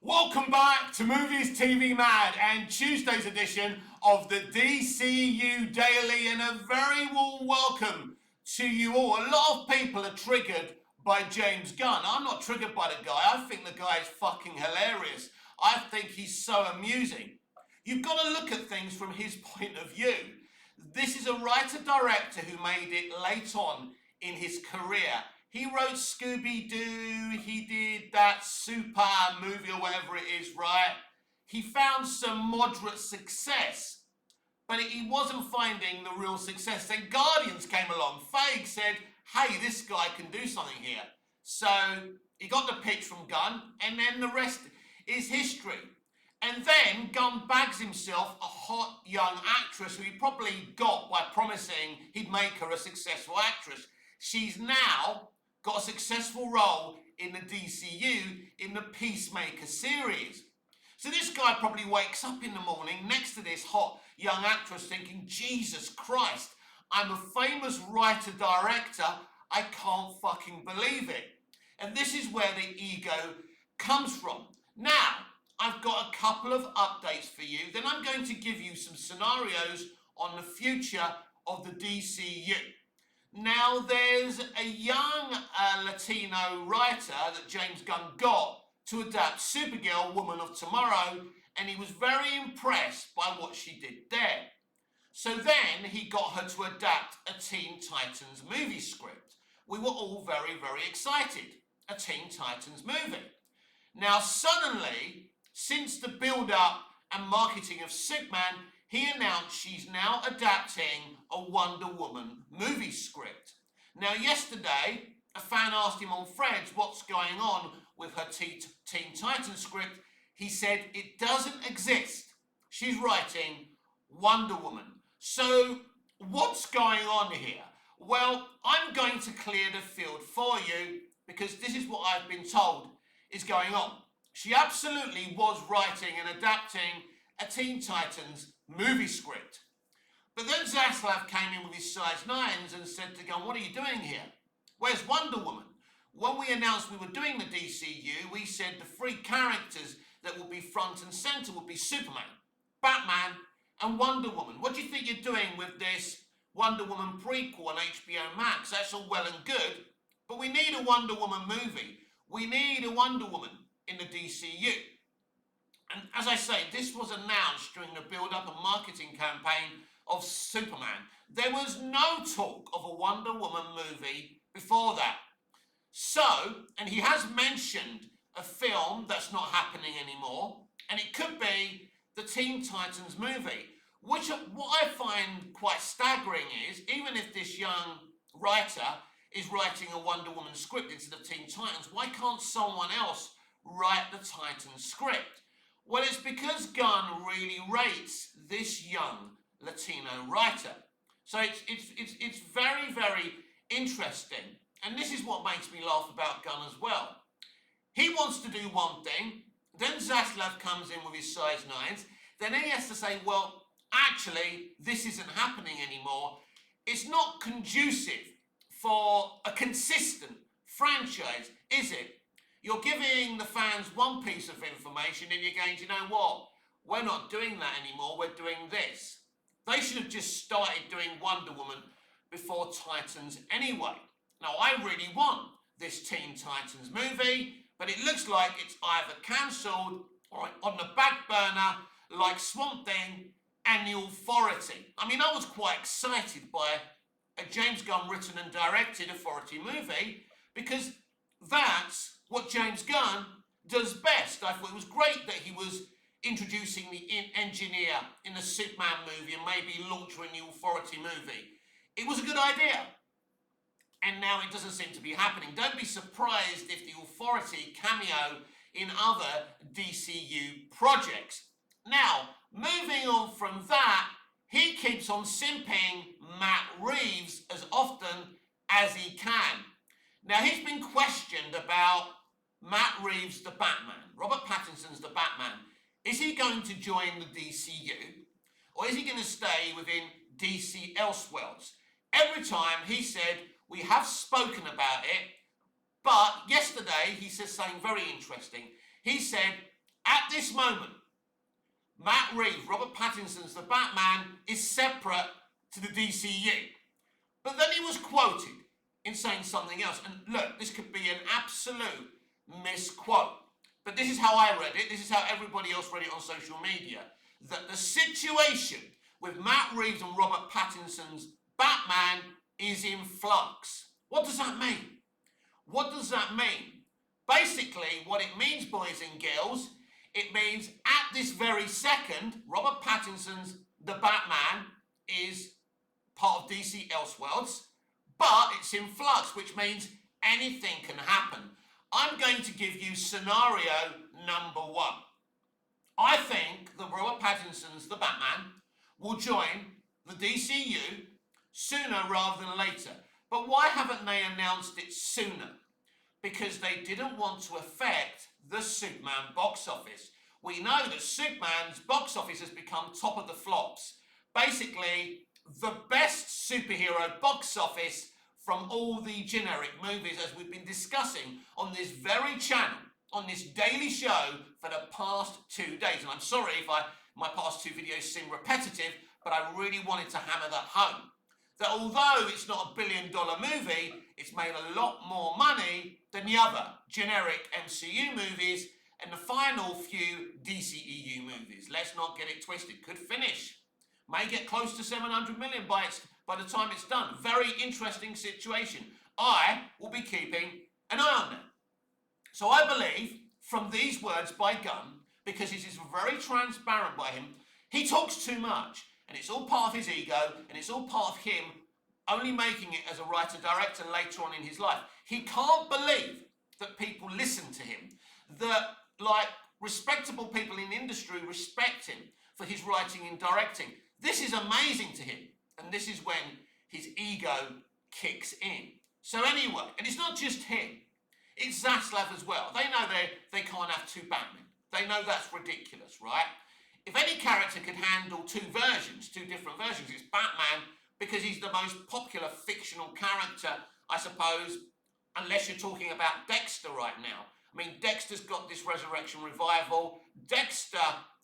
Welcome back to Movies TV Mad and Tuesday's edition of the DCU Daily, and a very warm welcome to you all. A lot of people are triggered by James Gunn. I'm not triggered by the guy. I think the guy is fucking hilarious. I think he's so amusing. You've got to look at things from his point of view. This is a writer-director who made it late on in his career. He wrote Scooby-Doo, he did that Super movie or whatever it is, right? He found some moderate success, but he wasn't finding the real success. Then Guardians came along. Feige said, hey, this guy can do something here. So he got the pitch from Gunn, and then the rest is history. And then Gunn bags himself a hot young actress who he probably got by promising he'd make her a successful actress. She's now got a successful role in the DCU in the Peacemaker series. So this guy probably wakes up in the morning next to this hot young actress thinking, Jesus Christ, I'm a famous writer-director, I can't fucking believe it. And this is where the ego comes from. Now, I've got a couple of updates for you, then I'm going to give you some scenarios on the future of the DCU. Now, there's a young Latino writer that James Gunn got to adapt Supergirl, Woman of Tomorrow, and he was very impressed by what she did there. So then he got her to adapt a Teen Titans movie script. We were all very, very excited. A Teen Titans movie. Now, suddenly, since the build-up and marketing of Superman, he announced she's now adapting a Wonder Woman movie script. Now, yesterday, a fan asked him on Threads what's going on with her Teen Titans script. He said it doesn't exist. She's writing Wonder Woman. So, what's going on here? Well, I'm going to clear the field for you because this is what I've been told is going on. She absolutely was writing and adapting a Teen Titans movie script. But then Zaslav came in with his size 9s and said to Gunn, what are you doing here? Where's Wonder Woman? When we announced we were doing the DCU, we said the three characters that would be front and centre would be Superman, Batman, and Wonder Woman. What do you think you're doing with this Wonder Woman prequel on HBO Max? That's all well and good, but we need a Wonder Woman movie. We need a Wonder Woman in the DCU. And as I say, this was announced during the build-up and marketing campaign of Superman. There was no talk of a Wonder Woman movie before that. So, and he has mentioned a film that's not happening anymore, and it could be the Teen Titans movie, which what I find quite staggering is, even if this young writer is writing a Wonder Woman script instead of Teen Titans, why can't someone else write the Titans script? Well, it's because Gunn really rates this young Latino writer. So it's very, very interesting. And this is what makes me laugh about Gunn as well. He wants to do one thing, then Zaslav comes in with his size 9s, then he has to say, well, actually, this isn't happening anymore. It's not conducive for a consistent franchise, is it? You're giving the fans one piece of information and you're going, you know what? We're not doing that anymore, we're doing this. They should have just started doing Wonder Woman before Titans anyway. Now, I really want this Teen Titans movie, but it looks like it's either cancelled or on the back burner like Swamp Thing and The Authority. I mean, I was quite excited by a James Gunn written and directed Authority movie because that's what James Gunn does best. I thought it was great that he was introducing the engineer in the Superman movie and maybe launching the Authority movie. It was a good idea. And now it doesn't seem to be happening. Don't be surprised if the Authority cameo in other DCU projects. Now, moving on from that, he keeps on simping Matt Reeves as often as he can. Now, he's been questioned about Matt Reeves, the Batman. Robert Pattinson's the Batman. Is he going to join the DCU? Or is he going to stay within DC Elseworlds? Every time he said, we have spoken about it, but yesterday he said something very interesting. He said, At this moment, Matt Reeves, Robert Pattinson's The Batman, is separate to the DCU. But then he was quoted in saying something else. And look, this could be an absolute misquote. But this is how I read it. This is how everybody else read it on social media. That the situation with Matt Reeves and Robert Pattinson's Batman is in flux. What does that mean? What does that mean? Basically, what it means, boys and girls, it means at this very second, Robert Pattinson's The Batman is part of DC Elseworlds, but it's in flux, which means anything can happen. I'm going to give you scenario number one. I think that Robert Pattinson's The Batman will join the DCU sooner rather than later. But why haven't they announced it sooner? Because they didn't want to affect the Superman box office. We know that Superman's box office has become top of the flops. Basically, the best superhero box office from all the generic movies, as we've been discussing on this very channel, on this daily show for the past 2 days. And I'm sorry if my past 2 videos seem repetitive, but I really wanted to hammer that home. That although it's not a $1 billion movie, it's made a lot more money than the other generic MCU movies and the final few DCEU movies. Let's not get it twisted. Could finish. May get close to 700 million by the time it's done. Very interesting situation. I will be keeping an eye on that. So I believe from these words by Gunn, because it is very transparent by him, he talks too much. And it's all part of his ego, and it's all part of him only making it as a writer-director later on in his life. He can't believe that people listen to him, that, like, respectable people in the industry respect him for his writing and directing. This is amazing to him, and this is when his ego kicks in. So anyway, and it's not just him, it's Zaslav as well. They know they can't have 2 Batmen. They know that's ridiculous, right? If any character could handle 2 versions, 2 different versions, it's Batman, because he's the most popular fictional character, I suppose, unless you're talking about Dexter right now. I mean, Dexter's got this resurrection revival. Dexter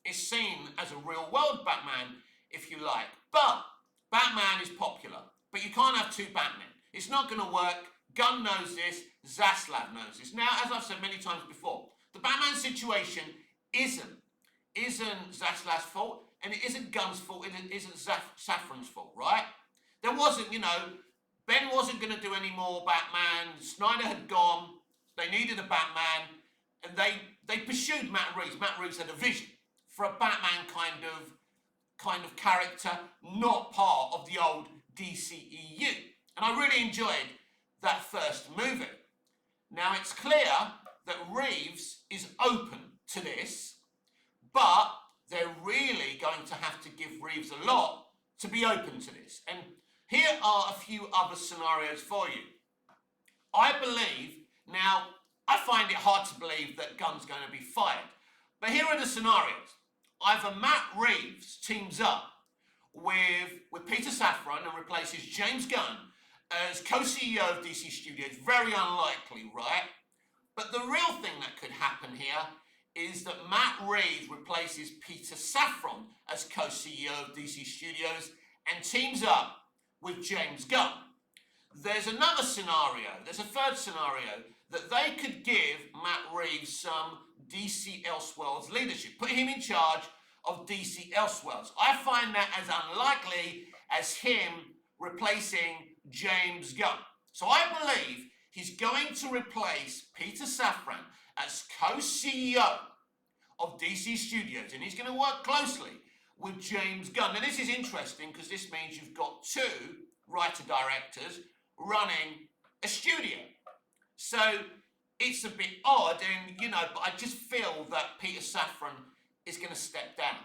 is seen as a real-world Batman, if you like. But Batman is popular, but you can't have 2 Batmen. It's not going to work. Gunn knows this. Zaslav knows this. Now, as I've said many times before, the Batman situation isn't Zaslav's fault, and it isn't Gunn's fault, it isn't Safran's fault, right? There wasn't, Ben wasn't going to do any more Batman, Snyder had gone, they needed a Batman, and they pursued Matt Reeves. Matt Reeves had a vision for a Batman kind of character, not part of the old DCEU. And I really enjoyed that first movie. Now, it's clear that Reeves is open to this, but they're really going to have to give Reeves a lot to be open to this. And here are a few other scenarios for you. I believe, now, I find it hard to believe that Gunn's going to be fired. But here are the scenarios. Either Matt Reeves teams up with Peter Safran and replaces James Gunn as co-CEO of DC Studios. Very unlikely, right? But the real thing that could happen here is that Matt Reeves replaces Peter Safran as co-CEO of DC Studios and teams up with James Gunn. There's another scenario, there's a third scenario, that they could give Matt Reeves some DC Elseworlds leadership, put him in charge of DC Elseworlds. I find that as unlikely as him replacing James Gunn. So I believe he's going to replace Peter Safran as co-CEO of DC Studios, and he's going to work closely with James Gunn. Now, this is interesting because this means you've got 2 writer-directors running a studio. So it's a bit odd, and, but I just feel that Peter Safran is going to step down.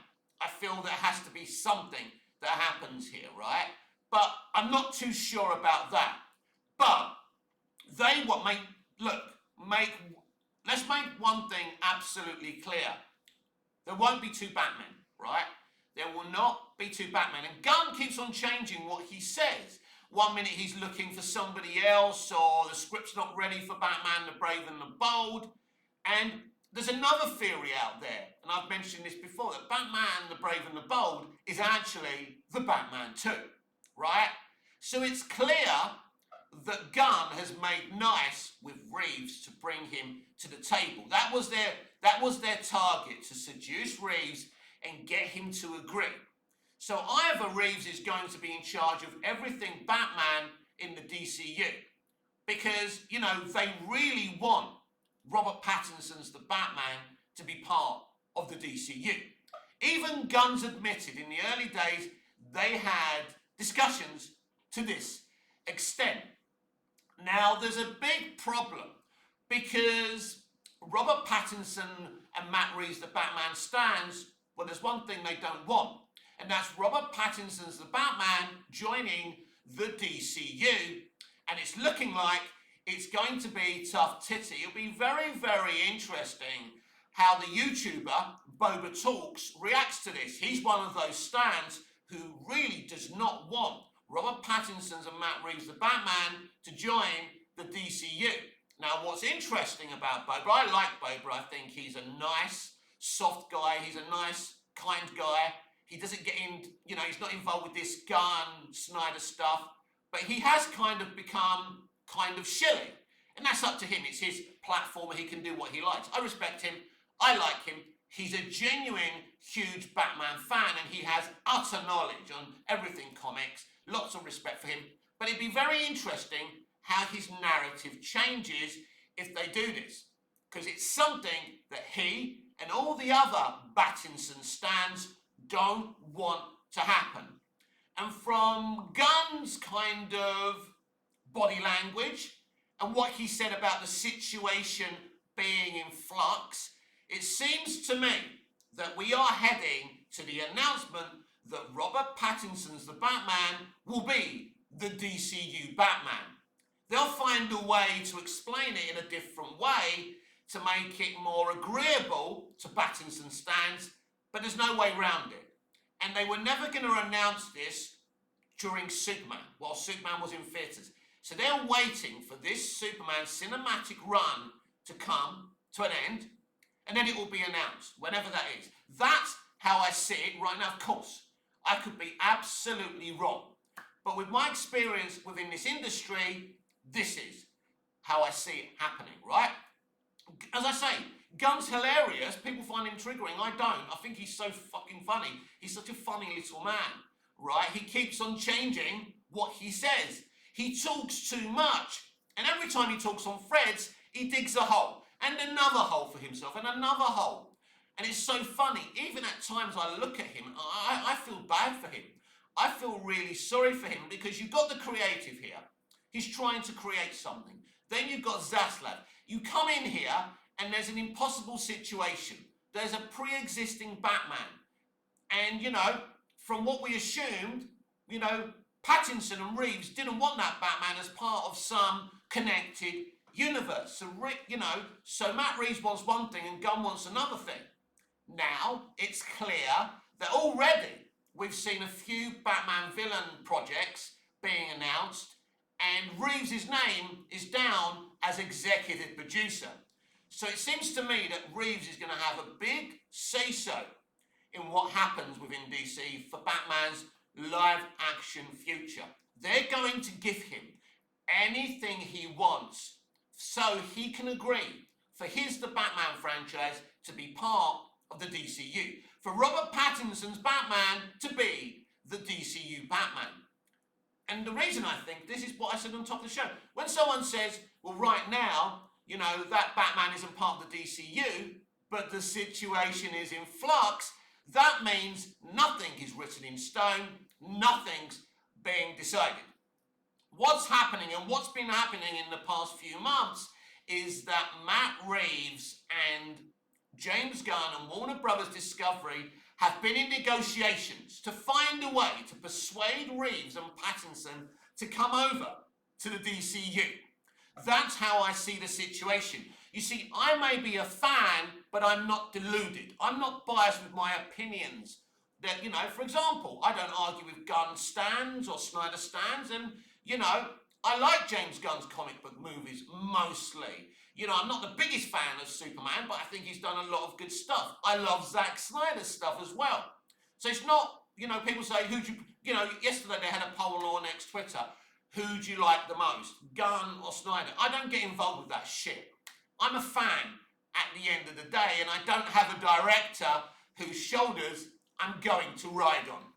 I feel there has to be something that happens here, right? But I'm not too sure about that. But let's make one thing absolutely clear. There won't be 2 Batmen, right? There will not be 2 Batmen. And Gunn keeps on changing what he says. One minute he's looking for somebody else, or the script's not ready for Batman the Brave and the Bold. And there's another theory out there, and I've mentioned this before, that Batman the Brave and the Bold is actually the Batman 2, right? So it's clear that Gunn has made nice with Reeves to bring him to the table. That was their target, to seduce Reeves and get him to agree. So either Reeves is going to be in charge of everything Batman in the DCU, because, you know, they really want Robert Pattinson's the Batman to be part of the DCU. Even Gunn's admitted in the early days they had discussions to this extent. Now, there's a big problem, because Robert Pattinson and Matt Reeves, the Batman stands, well, there's one thing they don't want, and that's Robert Pattinson's the Batman joining the DCU, and it's looking like it's going to be tough titty. It'll be very, very interesting how the YouTuber Boba Talks reacts to this. He's one of those stands who really does not want Robert Pattinson's and Matt Reeves, the Batman, to join the DCU. Now, what's interesting about Boba, I like Boba. I think he's a nice, soft guy. He's a nice, kind guy. He doesn't get in, you know, he's not involved with this Gunn, Snyder stuff. But he has kind of become kind of shilly. And that's up to him. It's his platform. He can do what he likes. I respect him. I like him. He's a genuine, huge Batman fan, and he has utter knowledge on everything comics. Lots of respect for him. But it'd be very interesting how his narrative changes if they do this. Because it's something that he and all the other Pattinson stands don't want to happen. And from Gunn's kind of body language and what he said about the situation being in flux, it seems to me that we are heading to the announcement that Robert Pattinson's the Batman will be the DCU Batman. They'll find a way to explain it in a different way to make it more agreeable to Pattinson stands, but there's no way around it. And they were never going to announce this during Superman, while Superman was in theatres. So they're waiting for this Superman cinematic run to come to an end, and then it will be announced, whenever that is. That's how I see it right now. Of course, I could be absolutely wrong. But with my experience within this industry, this is how I see it happening, right? As I say, Gunn's hilarious. People find him triggering. I don't. I think he's so fucking funny. He's such a funny little man, right? He keeps on changing what he says. He talks too much. And every time he talks on threads, he digs a hole. And another hole for himself. And another hole. And it's so funny. Even at times I look at him, I feel bad for him. I feel really sorry for him, because you've got the creative here. He's trying to create something. Then you've got Zaslav. You come in here and there's an impossible situation. There's a pre-existing Batman. And, you know, from what we assumed, you know, Pattinson and Reeves didn't want that Batman as part of some connected universe. So, you know, so Matt Reeves wants one thing and Gunn wants another thing. Now, it's clear that already we've seen a few Batman villain projects being announced, and Reeves' name is down as executive producer. So it seems to me that Reeves is going to have a big say-so in what happens within DC for Batman's live-action future. They're going to give him anything he wants so he can agree for the Batman franchise to be part of the DCU. For Robert Pattinson's Batman to be the DCU Batman. And the reason I think this is what I said on top of the show. When someone says, well, right now, you know, that Batman isn't part of the DCU, but the situation is in flux, that means nothing is written in stone, nothing's being decided. What's happening and what's been happening in the past few months is that Matt Reeves and James Gunn and Warner Brothers Discovery have been in negotiations to find a way to persuade Reeves and Pattinson to come over to the DCU. That's how I see the situation. You see, I may be a fan, but I'm not deluded. I'm not biased with my opinions. That, you know, for example, I don't argue with Gunn stands or Snyder stands, and, you know, I like James Gunn's comic book movies mostly. You know, I'm not the biggest fan of Superman, but I think he's done a lot of good stuff. I love Zack Snyder's stuff as well. So it's not, you know, people say, you know, yesterday they had a poll on X Twitter, who do you like the most, Gunn or Snyder? I don't get involved with that shit. I'm a fan at the end of the day, and I don't have a director whose shoulders I'm going to ride on.